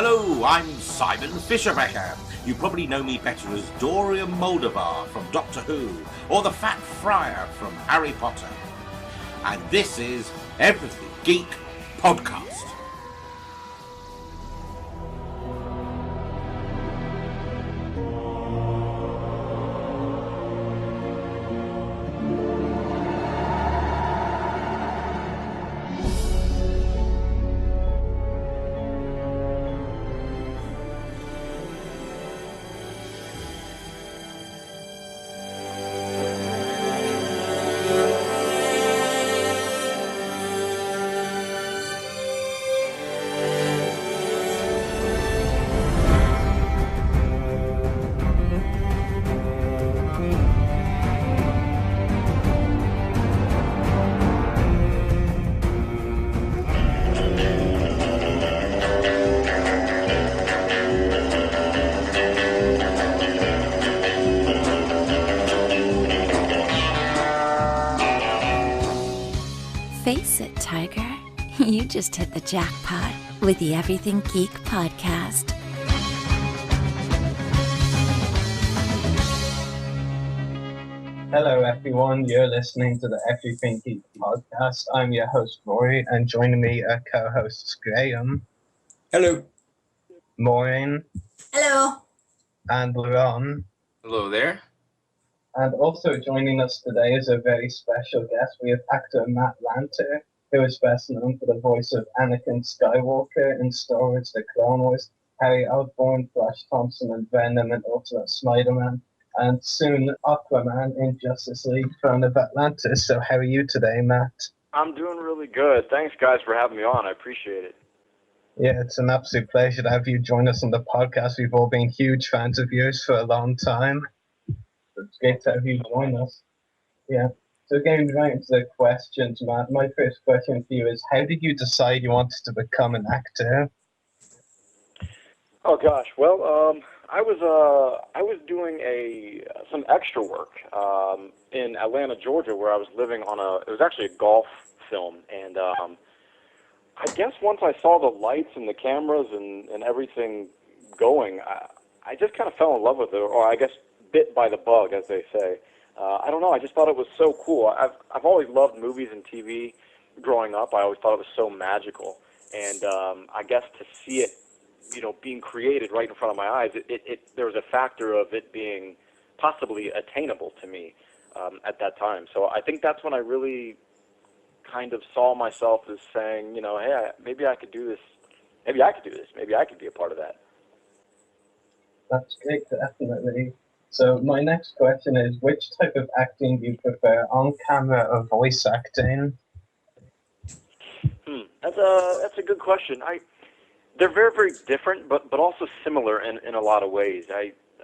Hello, I'm Simon Fisherbecker. You probably know me better as Dorian Moldavar from Doctor Who, or the Fat Friar from Harry Potter. And this is Everything Geek Podcast. Face it, Tiger. You just hit the jackpot with the Everything Geek podcast. Hello everyone, you're listening to the Everything Geek podcast. I'm your host Rory, and joining me are co-hosts Graham. Hello. Maureen. Hello. And Lauren. Hello there. And also joining us today is a very special guest. We have actor Matt Lanter, who is best known for the voice of Anakin Skywalker in Star Wars The Clone Wars, Harry Osborn, Flash Thompson and Venom and Ultimate Spider-Man, and soon Aquaman in Justice League Throne of Atlantis. So how are you today, Matt? I'm doing really good. Thanks, guys, for having me on. I appreciate it. Yeah, it's an absolute pleasure to have you join us on the podcast. We've all been huge fans of yours for a long time. It's great to have you join us. Yeah. So getting right into the questions, Matt, my first question for you is, how did you decide you wanted to become an actor? Oh gosh, well, I was doing some extra work in Atlanta, Georgia, where I was living on it was actually a golf film, and I guess once I saw the lights and the cameras and everything going, I just kind of fell in love with it, or I guess bit by the bug, as they say. I don't know, I just thought it was so cool. I've always loved movies and TV growing up. I always thought it was so magical, and I guess to see it, being created right in front of my eyes, there was a factor of it being possibly attainable to me at that time. So I think that's when I really kind of saw myself as saying, hey, maybe I could do this. Maybe I could do this. Maybe I could be a part of that. That's great, definitely. So my next question is, which type of acting do you prefer, on camera or voice acting? That's a good question. They're very, very different, but also similar in a lot of ways.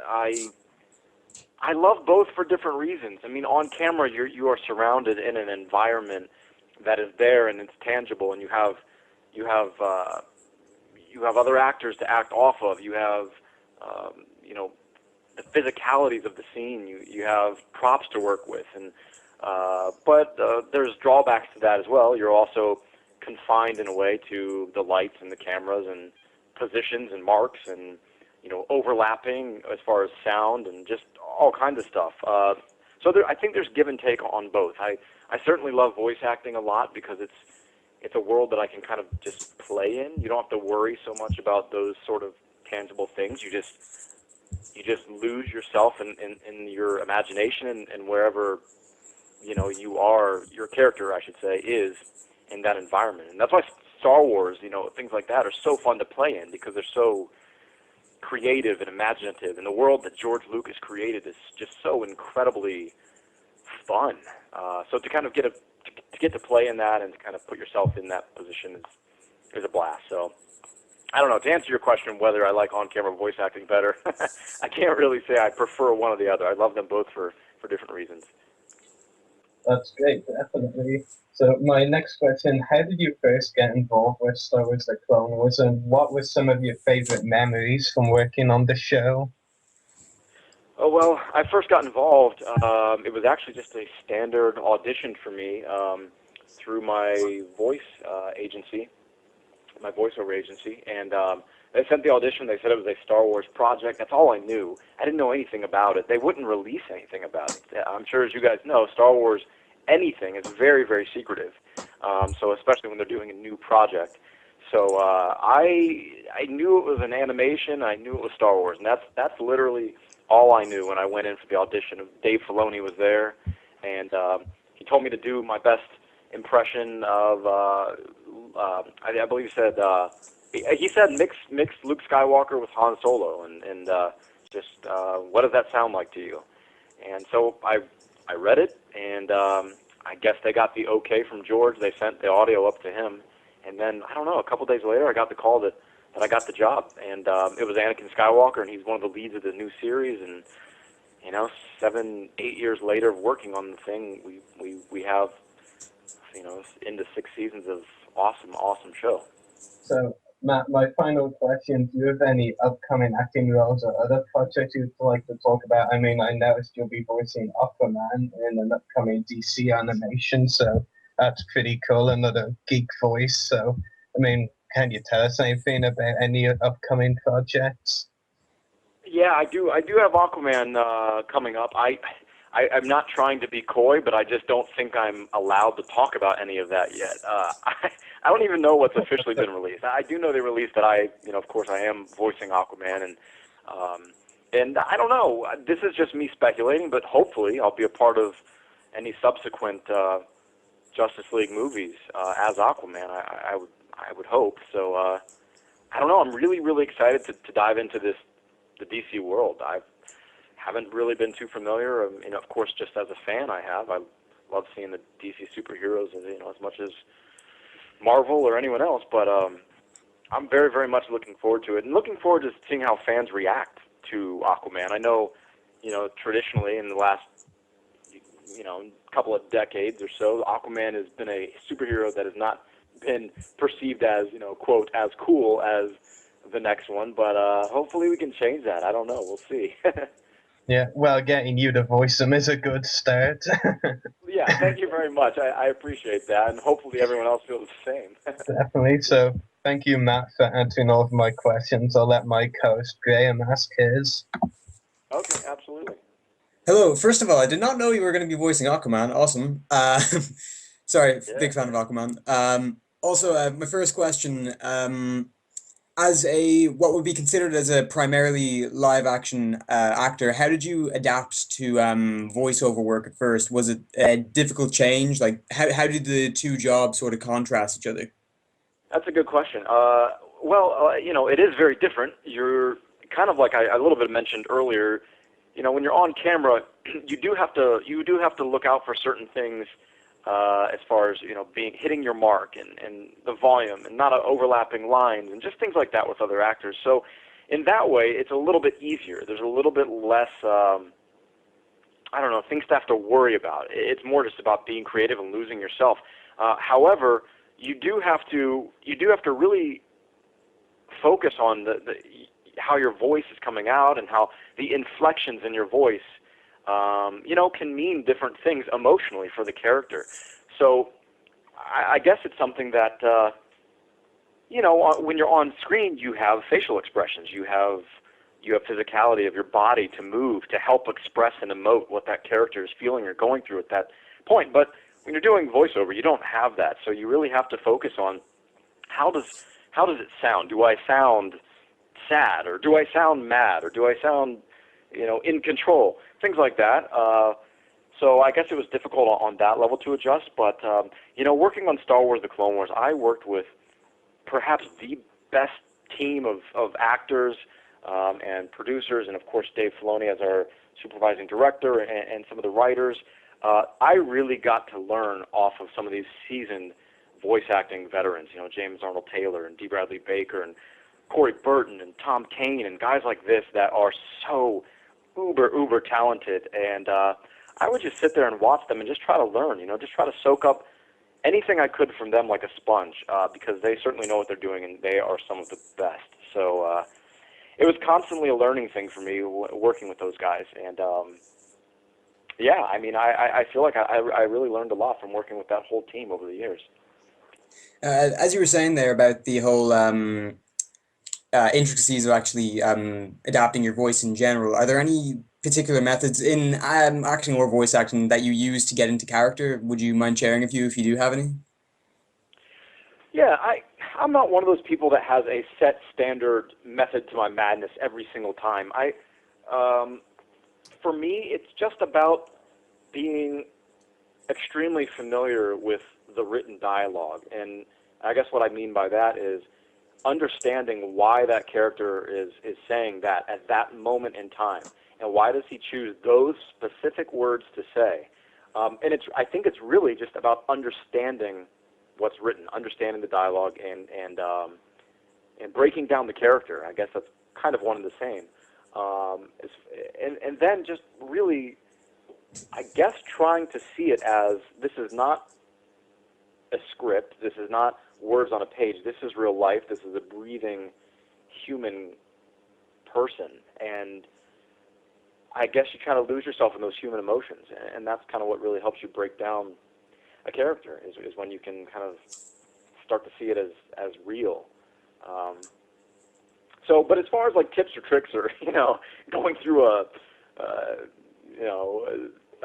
I love both for different reasons. I mean, on camera, you are surrounded in an environment that is there and it's tangible, and you have other actors to act off of. You have the physicalities of the scene. You have props to work with, but there's drawbacks to that as well. You're also confined in a way to the lights and the cameras and positions and marks and overlapping as far as sound and just all kinds of stuff. So I think there's give and take on both. I certainly love voice acting a lot because it's a world that I can kind of just play in. You don't have to worry so much about those sort of tangible things. You just lose yourself in your imagination and wherever you are, your character, I should say, is in that environment. And that's why Star Wars, things like that are so fun to play in, because they're so creative and imaginative, and the world that George Lucas created is just so incredibly fun. So to kind of get to play in that and to kind of put yourself in that position is a blast. So I don't know, to answer your question whether I like on-camera voice acting better, I can't really say I prefer one or the other. I love them both for different reasons. That's great, definitely. So my next question, how did you first get involved with Star Wars The Clone Wars, and what were some of your favorite memories from working on the show? Oh, well, I first got involved. It was actually just a standard audition for me through my voice agency. my voiceover agency, and they sent the audition. They said it was a Star Wars project. That's all I knew. I didn't know anything about it. They wouldn't release anything about it. I'm sure, as you guys know, Star Wars, anything is very, very secretive. So especially when they're doing a new project. So I knew it was an animation. I knew it was Star Wars, and that's literally all I knew when I went in for the audition. Dave Filoni was there, and he told me to do my best impression of. I believe he said mix Luke Skywalker with Han Solo, and just what does that sound like to you? And so I read it, and I guess they got the okay from George. They sent the audio up to him. And then, I don't know, a couple days later, I got the call that I got the job. And it was Anakin Skywalker, and he's one of the leads of the new series. And, 7, 8 years later of working on the thing, we have, into 6 seasons of awesome show. So, Matt, my final question, do you have any upcoming acting roles or other projects you'd like to talk about? I mean, I noticed you'll be voicing Aquaman in an upcoming DC animation, so that's pretty cool, another geek voice. So, I mean, can you tell us anything about any upcoming projects? Yeah, I do have Aquaman coming up. I'm not trying to be coy, but I just don't think I'm allowed to talk about any of that yet. I don't even know what's officially been released. I do know they released that of course I am voicing Aquaman, and I don't know. This is just me speculating, but hopefully I'll be a part of any subsequent Justice League movies as Aquaman. I would hope. So I don't know. I'm really excited to dive into the DC world. I haven't really been too familiar. Of course, just as a fan, I love seeing the DC superheroes, as much as Marvel or anyone else. But I'm very much looking forward to it, and looking forward to seeing how fans react to Aquaman. I know, traditionally in the last couple of decades or so, Aquaman has been a superhero that has not been perceived as, quote, as cool as the next one, but hopefully we can change that. I don't know. We'll see. Yeah, well, getting you to voice him is a good start. Yeah, thank you very much. I appreciate that, and hopefully everyone else feels the same. Definitely. So, thank you, Matt, for answering all of my questions. I'll let my co-host Graham ask his. Okay, absolutely. Hello. First of all, I did not know you were going to be voicing Aquaman. Awesome. Sorry, Yeah. big fan of Aquaman. Also, my first question, as what would be considered as a primarily live action actor, how did you adapt to voiceover work at first? Was it a difficult change? Like, how did the two jobs sort of contrast each other? That's a good question. It is very different. You're kind of like I a little bit mentioned earlier. When you're on camera, you do have to look out for certain things as far as hitting your mark and the volume and not overlapping lines and just things like that with other actors. So in that way, it's a little bit easier. There's a little bit less things to have to worry about. It's more just about being creative and losing yourself. However, you do have to really focus on how your voice is coming out and how the inflections in your voice can mean different things emotionally for the character. So I guess it's something that, when you're on screen, you have facial expressions. You have physicality of your body to move, to help express and emote what that character is feeling or going through at that point. But when you're doing voiceover, you don't have that. So you really have to focus on how does it sound? Do I sound sad, or do I sound mad, or do I sound in control, things like that. So I guess it was difficult on that level to adjust, but, working on Star Wars: The Clone Wars, I worked with perhaps the best team of actors and producers, and of course Dave Filoni as our supervising director and some of the writers. I really got to learn off of some of these seasoned voice acting veterans, James Arnold Taylor and D. Bradley Baker and Corey Burton and Tom Kane and guys like this that are so uber talented, and I would just sit there and watch them and just try to learn, just try to soak up anything I could from them like a sponge, because they certainly know what they're doing and they are some of the best. So it was constantly a learning thing for me working with those guys, and I feel like I really learned a lot from working with that whole team over the years. As you were saying there about the whole intricacies of actually adapting your voice in general, are there any particular methods in acting or voice acting that you use to get into character? Would you mind sharing a few if you do have any? Yeah, I'm not one of those people that has a set standard method to my madness every single time. For me, it's just about being extremely familiar with the written dialogue, and I guess what I mean by that is understanding why that character is saying that at that moment in time, and why does he choose those specific words to say. And I think it's really just about understanding what's written, understanding the dialogue, and breaking down the character. I guess that's kind of one and the same. And then just really, I guess, trying to see it as this is not a script, this is not words on a page, this is real life, this is a breathing human person, and I guess you kind of lose yourself in those human emotions, and that's kind of what really helps you break down a character, is when you can kind of start to see it as real. But as far as like tips or tricks or, going through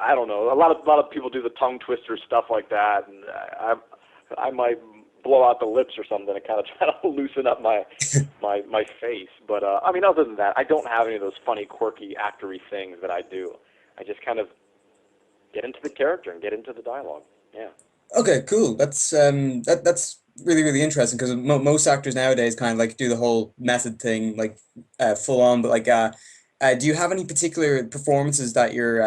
I don't know, a lot of people do the tongue twister stuff like that, and I might blow out the lips or something to kind of try to loosen up my face. But other than that, I don't have any of those funny, quirky, actory things that I do. I just kind of get into the character and get into the dialogue. Yeah. Okay, cool. That's that's really really interesting because most actors nowadays kind of like do the whole method thing like full on. But like, do you have any particular performances that you're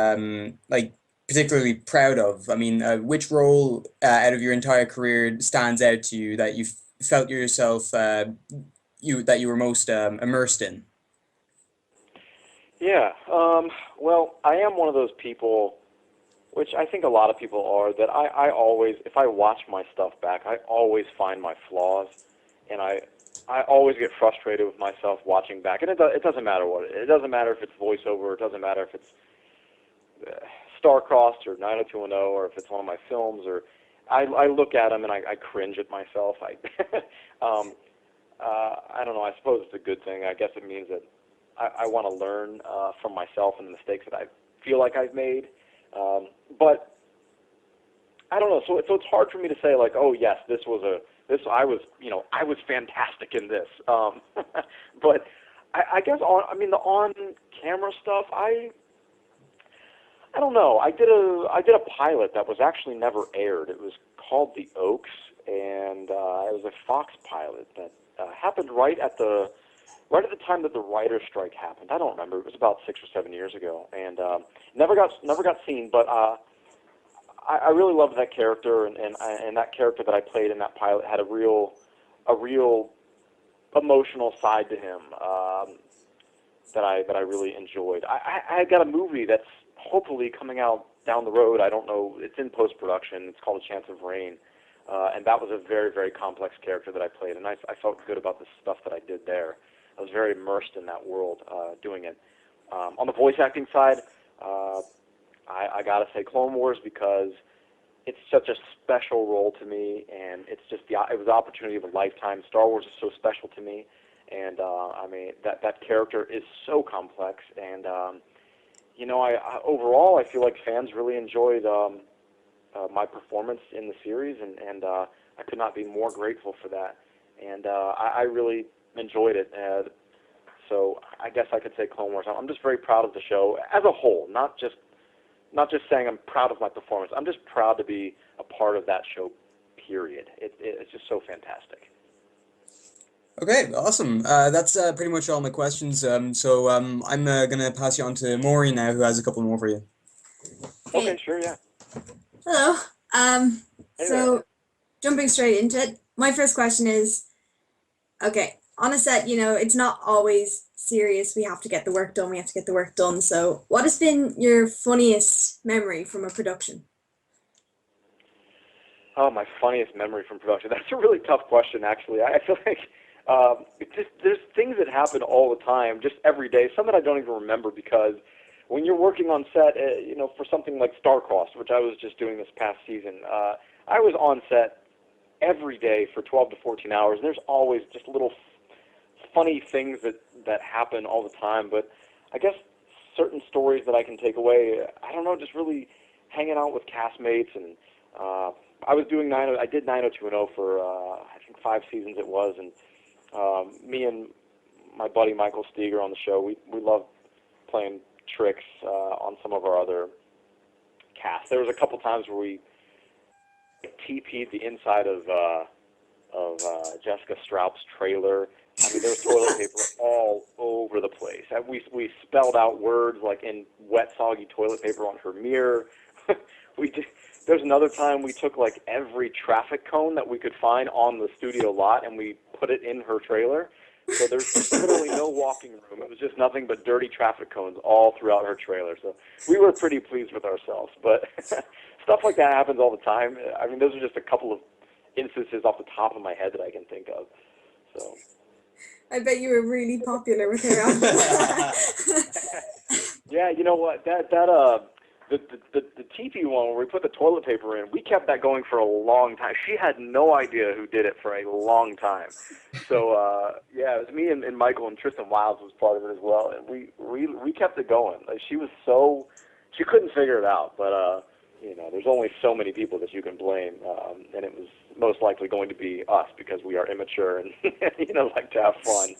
like particularly proud of? I mean, which role out of your entire career stands out to you that you felt yourself that you were most immersed in? Yeah. Well, I am one of those people, which I think a lot of people are, that I always, if I watch my stuff back, I always find my flaws, and I always get frustrated with myself watching back. And it doesn't matter what it doesn't matter if it's voiceover, it doesn't matter if it's Star-Crossed or 90210, or if it's one of my films, or I look at them and I cringe at myself. I don't know, I suppose it's a good thing. I guess it means that I want to learn from myself and the mistakes that I feel like I've made. But I don't know. So it's hard for me to say like, oh yes, I was fantastic in this. But I guess the on-camera stuff, I don't know. I did a pilot that was actually never aired. It was called The Oaks, and it was a Fox pilot that happened right at the time that the writer's strike happened. I don't remember. It was about 6 or 7 years ago, and never got seen. But I really loved that character, and that character that I played in that pilot had a real emotional side to him that I really enjoyed. I got a movie that's hopefully coming out down the road. I don't know. It's in post-production. It's called A Chance of Rain, and that was a very, very complex character that I played, and I felt good about the stuff that I did there. I was very immersed in that world doing it. On the voice acting side, I gotta say Clone Wars, because it's such a special role to me, and it was the opportunity of a lifetime. Star Wars is so special to me, and that character is so complex, and overall I feel like fans really enjoyed my performance in the series, and I could not be more grateful for that, and I really enjoyed it. So I guess I could say Clone Wars. I'm just very proud of the show as a whole, not just saying I'm proud of my performance. I'm just proud to be a part of that show, period. It's just so fantastic. Okay, awesome. That's pretty much all my questions. So I'm gonna pass you on to Maury now, who has a couple more for you. Okay, sure, yeah. Hello. Hey So there. jumping straight into it, my first question is, okay, on a set, it's not always serious. We have to get the work done. We have to get the work done. So what has been your funniest memory from a production? Oh, my funniest memory from production. That's a really tough question, actually. I feel like there's things that happen all the time, just every day, some that I don't even remember, because when you're working on set, for something like Star-Crossed, which I was just doing this past season, I was on set every day for 12 to 14 hours. And there's always just little funny things that happen all the time. But I guess certain stories that I can take away, I don't know, just really hanging out with castmates. And I did 90210 for I think 5 seasons it was, and me and my buddy Michael Steger on the show, we love playing tricks on some of our other casts. There was a couple times where we TP'd the inside of Jessica Straup's trailer. I mean, there was toilet paper all over the place. We spelled out words like in wet, soggy toilet paper on her mirror. There's another time we took like every traffic cone that we could find on the studio lot and we put it in her trailer. So there's literally no walking room. It was just nothing but dirty traffic cones all throughout her trailer. So we were pretty pleased with ourselves. But stuff like that happens all the time. I mean, those are just a couple of instances off the top of my head that I can think of. So I bet you were really popular with her after that. Yeah, you know what? The teepee one where we put the toilet paper in, we kept that going for a long time. She had no idea who did it for a long time. So yeah, it was me and Michael, and Tristan Wilds was part of it as well. And we kept it going. Like, she couldn't figure it out. But you know, there's only so many people that you can blame, and it was most likely going to be us because we are immature and you know, like to have fun.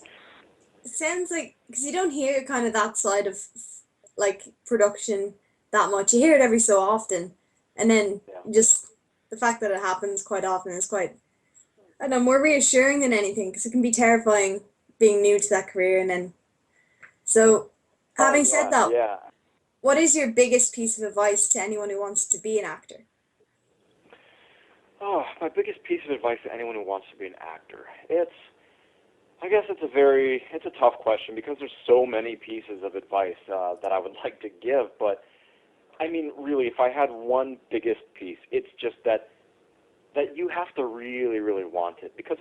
It sounds like, because you don't hear kind of that side of like production that much. You hear it every so often, and then just the fact that it happens quite often is quite, I don't know, more reassuring than anything, because it can be terrifying being new to that career. And then, so having said that, yeah. What is your biggest piece of advice to anyone who wants to be an actor? Oh, my biggest piece of advice to anyone who wants to be an actor. I guess it's a tough question because there's so many pieces of advice that I would like to give. But I mean, really, if I had one biggest piece, it's just that you have to really, really want it, because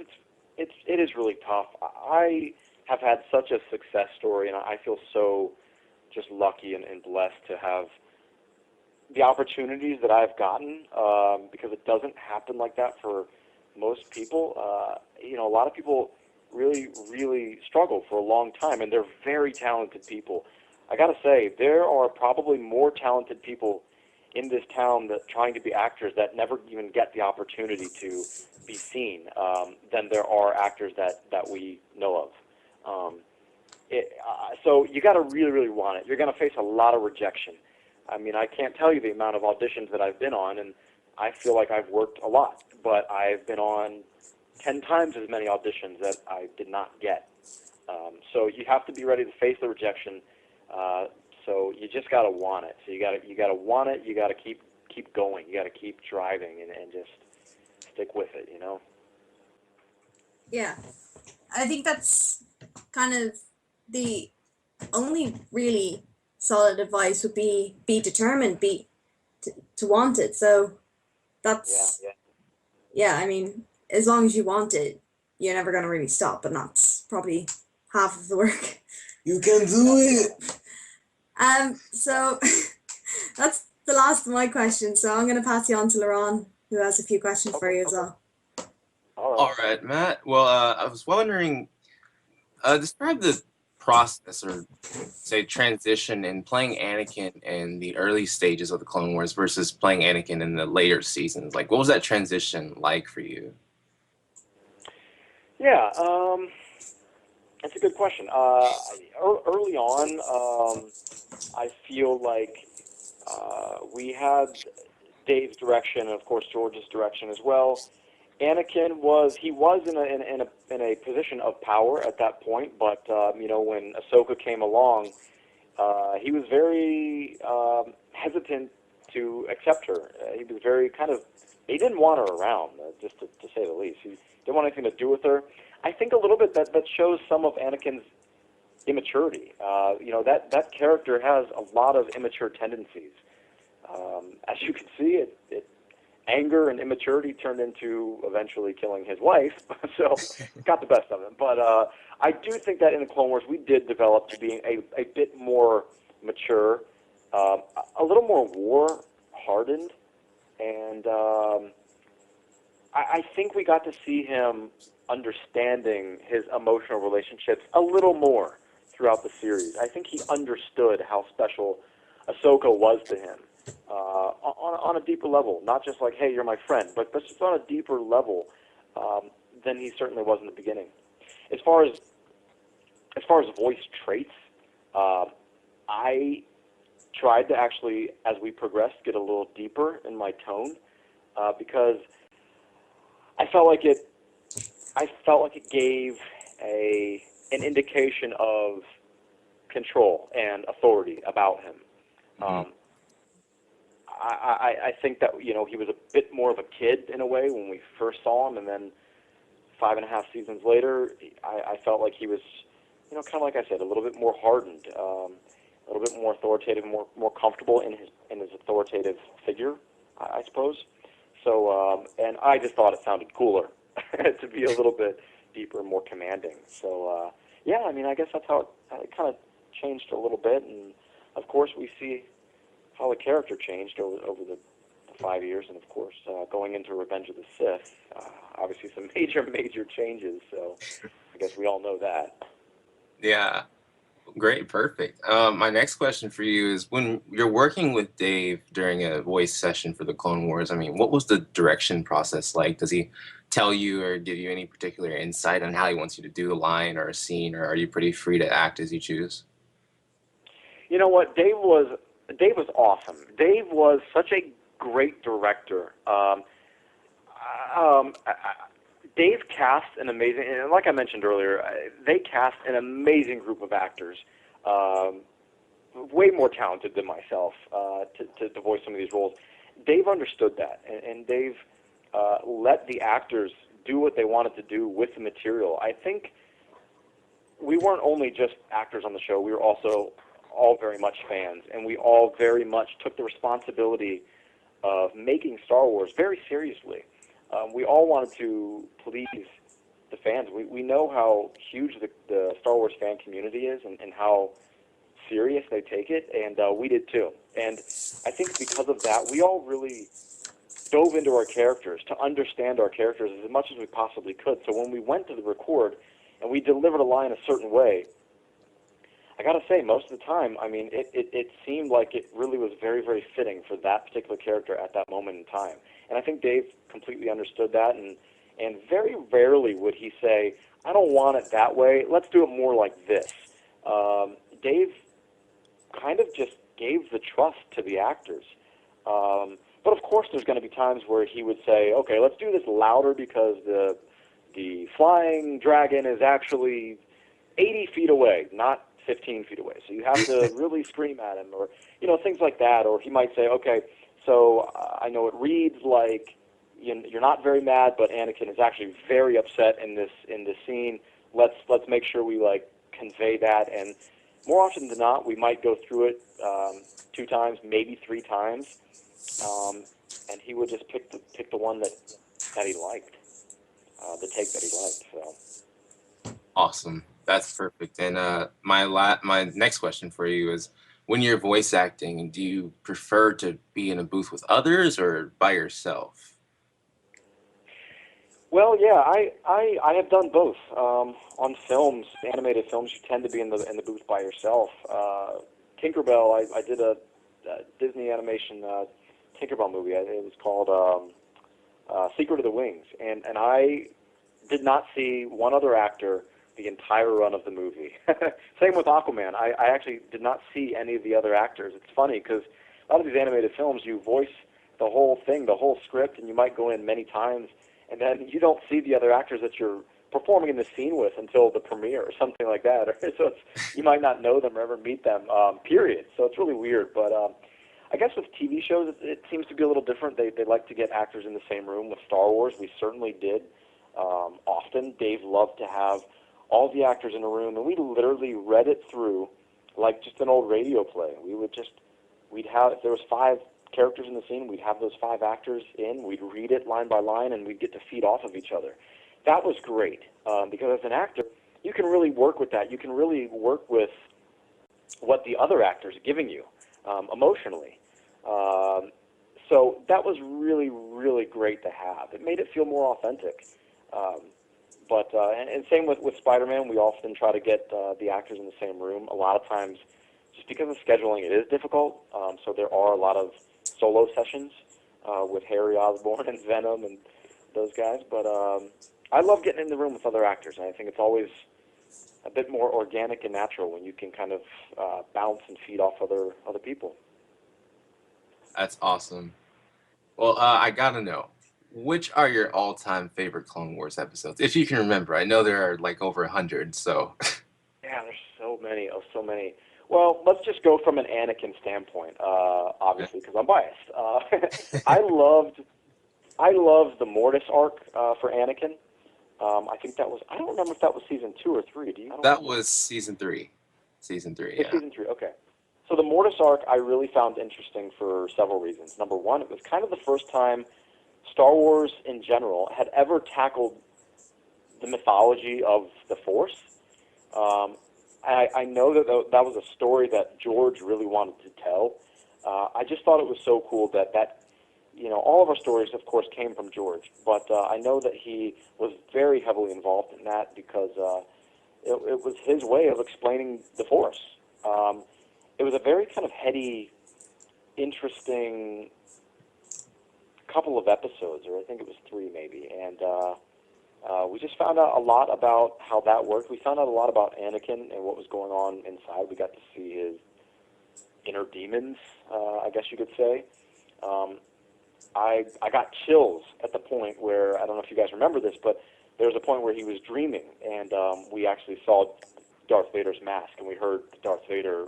it is really tough. I have had such a success story, and I feel so just lucky and blessed to have the opportunities that I've gotten, because it doesn't happen like that for most people. You know, a lot of people really, really struggle for a long time, and they're very talented people. I gotta say, there are probably more talented people in this town that trying to be actors that never even get the opportunity to be seen, than there are actors that we know of. So you got to really, really want it. You're going to face a lot of rejection. I mean, I can't tell you the amount of auditions that I've been on, and I feel like I've worked a lot, but I've been on 10 times as many auditions that I did not get. So you have to be ready to face the rejection. So you just got to want it. So you got to want it. You got to keep going. You got to keep driving and just stick with it, you know? Yeah, I think that's kind of the only really solid advice would be determined, to want it. So that's, yeah, I mean, as long as you want it, you're never going to really stop, and that's probably half of the work. You can do it. So that's the last of my questions. So I'm going to pass you on to Laurent, who has a few questions for you as well. All right, Matt. Well, I was wondering, describe the process, or say transition, in playing Anakin in the early stages of the Clone Wars versus playing Anakin in the later seasons. Like, what was that transition like for you? Yeah, that's a good question. Early on, I feel like we had Dave's direction, and of course George's direction as well. Anakin was in a position of power at that point, but you know, when Ahsoka came along, he was very hesitant to accept her. He was very he didn't want her around, just to say the least. He didn't want anything to do with her. I think a little bit that shows some of Anakin's immaturity. You know, that character has a lot of immature tendencies. As you can see, anger and immaturity turned into eventually killing his wife, so got the best of him. But I do think that in the Clone Wars we did develop to being a bit more mature, a little more war-hardened, and I think we got to see him understanding his emotional relationships a little more throughout the series. I think he understood how special Ahsoka was to him on a deeper level, not just like, hey, you're my friend, but just on a deeper level than he certainly was in the beginning. As far as voice traits, I tried to actually, as we progressed, get a little deeper in my tone because I felt like it gave an indication of control and authority about him. I think that he was a bit more of a kid in a way when we first saw him, and then 5.5 seasons later, I felt like he was, kind of like I said, a little bit more hardened, a little bit more authoritative, more comfortable in his authoritative figure, I suppose. So, and I just thought it sounded cooler to be a little bit deeper and more commanding. So, yeah, I mean, I guess that's how it kind of changed a little bit, and of course we see how the character changed over the 5 years, and of course going into Revenge of the Sith, obviously some major changes. So I guess we all know that. Yeah, great, perfect. My next question for you is, when you're working with Dave during a voice session for the Clone Wars, I mean, what was the direction process like? Does he tell you or give you any particular insight on how he wants you to do the line or a scene, or are you pretty free to act as you choose? You know what? Dave was awesome. Dave was such a great director. Dave cast an amazing, and like I mentioned earlier, they cast an amazing group of actors, way more talented than myself to voice some of these roles. Dave understood that, and Dave let the actors do what they wanted to do with the material. I think we weren't only just actors on the show, we were also all very much fans, and we all very much took the responsibility of making Star Wars very seriously. We all wanted to please the fans. We know how huge the Star Wars fan community is, and how serious they take it, and we did too. And I think because of that, we all really dove into our characters to understand our characters as much as we possibly could. So when we went to the record and we delivered a line a certain way, I got to say, most of the time, I mean, it seemed like it really was very, very fitting for that particular character at that moment in time. And I think Dave completely understood that, and very rarely would he say, I don't want it that way, let's do it more like this. Dave kind of just gave the trust to the actors. But of course there's going to be times where he would say, okay, let's do this louder because the flying dragon is actually 80 feet away, not 15 feet away. So you have to really scream at him, or things like that. Or he might say, okay, so I know it reads like you're not very mad, but Anakin is actually very upset in this scene. Let's make sure we convey that. And more often than not, we might go through it 2 times, maybe 3 times, and he would just pick the one that he liked, the take that he liked. So Awesome. That's perfect. And my next question for you is, when you're voice acting, do you prefer to be in a booth with others or by yourself? Well, yeah, I have done both. On films, animated films, you tend to be in the booth by yourself. Tinkerbell, I did a Disney animation Tinkerbell movie. It was called Secret of the Wings, and I did not see one other actor the entire run of the movie. Same with Aquaman. I actually did not see any of the other actors. It's funny because a lot of these animated films, you voice the whole thing, the whole script, and you might go in many times, and then you don't see the other actors that you're performing in the scene with until the premiere or something like that. So you might not know them or ever meet them, period. So it's really weird. But I guess with TV shows, it seems to be a little different. They like to get actors in the same room. With Star Wars, we certainly did often. Dave loved to have all the actors in a room, and we literally read it through like just an old radio play. We'd have, if there was 5 characters in the scene, we'd have those 5 actors in, we'd read it line by line, and we'd get to feed off of each other. That was great, because as an actor, you can really work with that. You can really work with what the other actor's giving you emotionally. So that was really, really great to have. It made it feel more authentic. And same with Spider-Man, we often try to get the actors in the same room. A lot of times, just because of scheduling, it is difficult. So there are a lot of solo sessions with Harry Osborn and Venom and those guys. But I love getting in the room with other actors. And I think it's always a bit more organic and natural when you can kind of bounce and feed off other people. That's awesome. Well, I gotta know, which are your all-time favorite Clone Wars episodes, if you can remember? I know there are like over 100, so. Yeah, there's so many. Well, let's just go from an Anakin standpoint, obviously, because I'm biased. I loved the Mortis arc for Anakin. I think that was, I don't remember if that was season 2 or 3. Do you? That was season 3. Season 3, yeah. Season 3, okay. So the Mortis arc I really found interesting for several reasons. Number one, it was kind of the first time Star Wars in general had ever tackled the mythology of the Force. I know that that was a story that George really wanted to tell. I just thought it was so cool that all of our stories, of course, came from George, but I know that he was very heavily involved in that because it was his way of explaining the Force. It was a very kind of heady, interesting couple of episodes, or I think it was 3 maybe, and we just found out a lot about how that worked. We found out a lot about Anakin and what was going on inside. We got to see his inner demons, I guess you could say. I got chills at the point where, I don't know if you guys remember this, but there was a point where he was dreaming, and we actually saw Darth Vader's mask, and we heard Darth Vader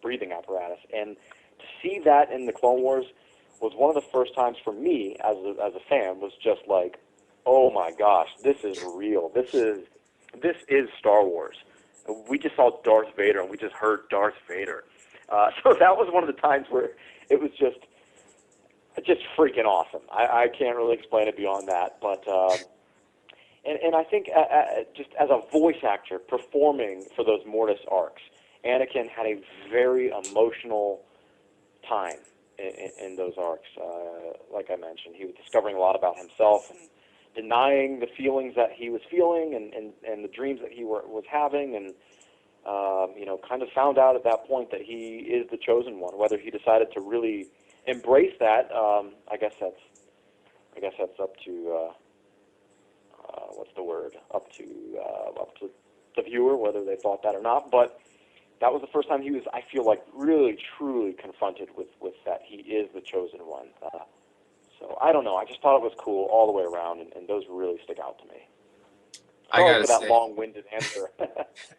breathing apparatus. And to see that in the Clone Wars was one of the first times for me as a fan, was just like, oh my gosh, this is real. This is Star Wars. We just saw Darth Vader, and we just heard Darth Vader. So that was one of the times where it was just freaking awesome. I can't really explain it beyond that, but and I think just as a voice actor performing for those Mortis arcs, Anakin had a very emotional time in those arcs. Like I mentioned, he was discovering a lot about himself and denying the feelings that he was feeling and the dreams that he was having, and kind of found out at that point that he is the chosen one. Whether he decided to really embrace that, I guess that's up to what's the word? Up to the viewer, whether they thought that or not. But that was the first time he was, I feel like, really truly confronted with that he is the chosen one. So I don't know. I just thought it was cool all the way around, and those really stick out to me. Sorry for that long-winded answer.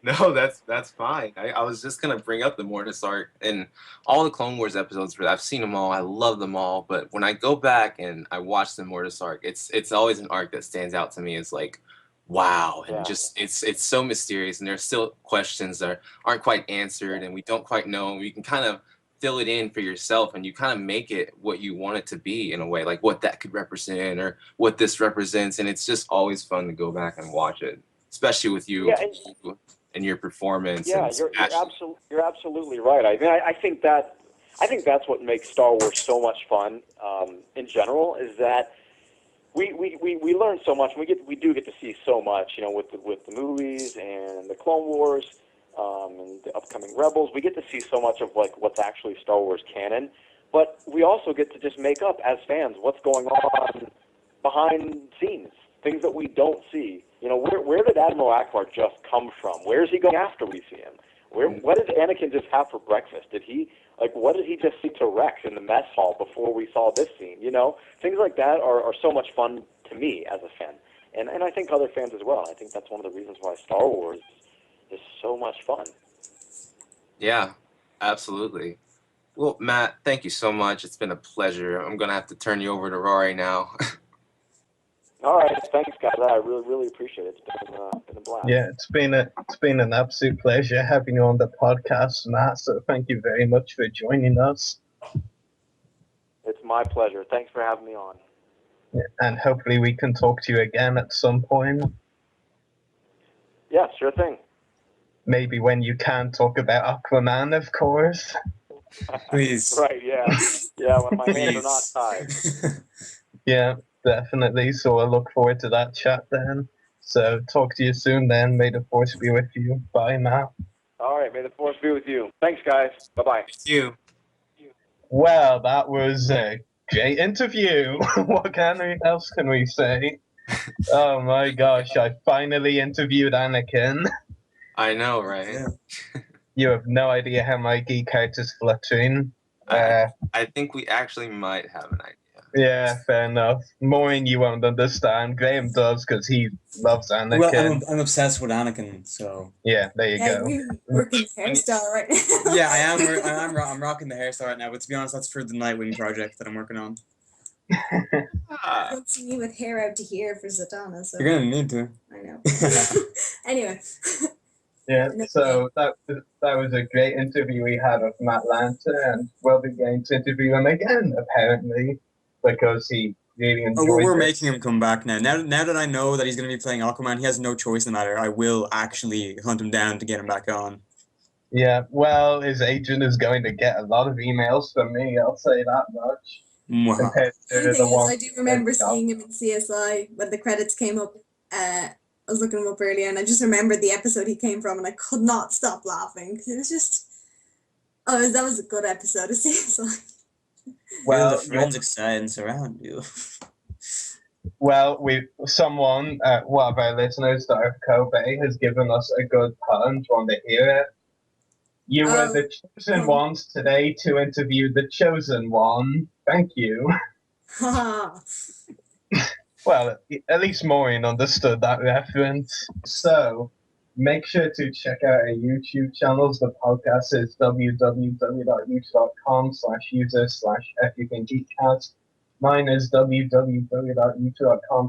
No, that's fine. I was just gonna bring up the Mortis arc and all the Clone Wars episodes. I've seen them all. I love them all. But when I go back and I watch the Mortis arc, it's always an arc that stands out to me as like, wow, and just it's so mysterious, and there's still questions that aren't quite answered, and we don't quite know. We can kind of fill it in for yourself, and you kind of make it what you want it to be in a way, like what that could represent or what this represents. And it's just always fun to go back and watch it, especially with you and your performance. Yeah, you're absolutely right. I mean, I think that's what makes Star Wars so much fun in general, is that we learn so much. We do get to see so much, with the movies and the Clone Wars. And the upcoming Rebels, we get to see so much of like what's actually Star Wars canon, but we also get to just make up as fans what's going on behind scenes, things that we don't see. Where did Admiral Akbar just come from? Where is he going after we see him? What did Anakin just have for breakfast? What did he just see to Rex in the mess hall before we saw this scene? Things like that are so much fun to me as a fan, and I think other fans as well. I think that's one of the reasons why Star Wars is so much fun. Yeah, absolutely. Well, Matt, thank you so much. It's been a pleasure. I'm going to have to turn you over to Rory now. All right, thanks, guys. I really, really appreciate it. It's been a blast. Yeah, it's been an absolute pleasure having you on the podcast, Matt. So thank you very much for joining us. It's my pleasure. Thanks for having me on. Yeah, and hopefully we can talk to you again at some point. Yeah, sure thing. Maybe when you can talk about Aquaman, of course. Please. Right, yeah. Yeah, when my hands are not tied. Yeah, definitely. So I look forward to that chat then. So talk to you soon then. May the force be with you. Bye, Matt. All right, may the force be with you. Thanks, guys. Bye-bye. Thank you. Well, that was a great interview. Else can we say? Oh my gosh, I finally interviewed Anakin. I know, right? Yeah. You have no idea how my geek heart is fluttering. I think we actually might have an idea. Yeah, fair enough. Maureen, you won't understand. Graham does because he loves Anakin. Well, I'm obsessed with Anakin, so Yeah, there you Yeah, go. you're working the hairstyle right now. yeah, I'm rocking the hairstyle right now. But to be honest, that's for the Nightwing project that I'm working on. Ah, Don't see me with hair out to here for Zatanna, so You're gonna need to. I know. Anyway. Yeah, so that was a great interview we had with Matt Lanter, and we'll be going to interview him again, apparently, because he really enjoyed we're this. making him come back now. Now that I know that he's going to be playing Aquaman, he has no choice in the matter. I will actually hunt him down to get him back on. Yeah, well, his agent is going to get a lot of emails from me, I'll say that much. Compared to The the thing is, one I do remember seeing him in CSI when the credits came up. I was looking him up earlier, and I just remembered the episode he came from, and I could not stop laughing because it was just, that was a good episode of CSI. Well, Feel the forensic science around you. Well, one of our listeners, Darth Kobe, has given us a good pun. Do you want to hear it? You were the chosen ones today to interview the chosen one. Thank you. Well, at least Maureen understood that reference. So, make sure to check out our YouTube channels. The podcast is www.youtube.com/user/everythinggeekcast. Mine is www.youtube.com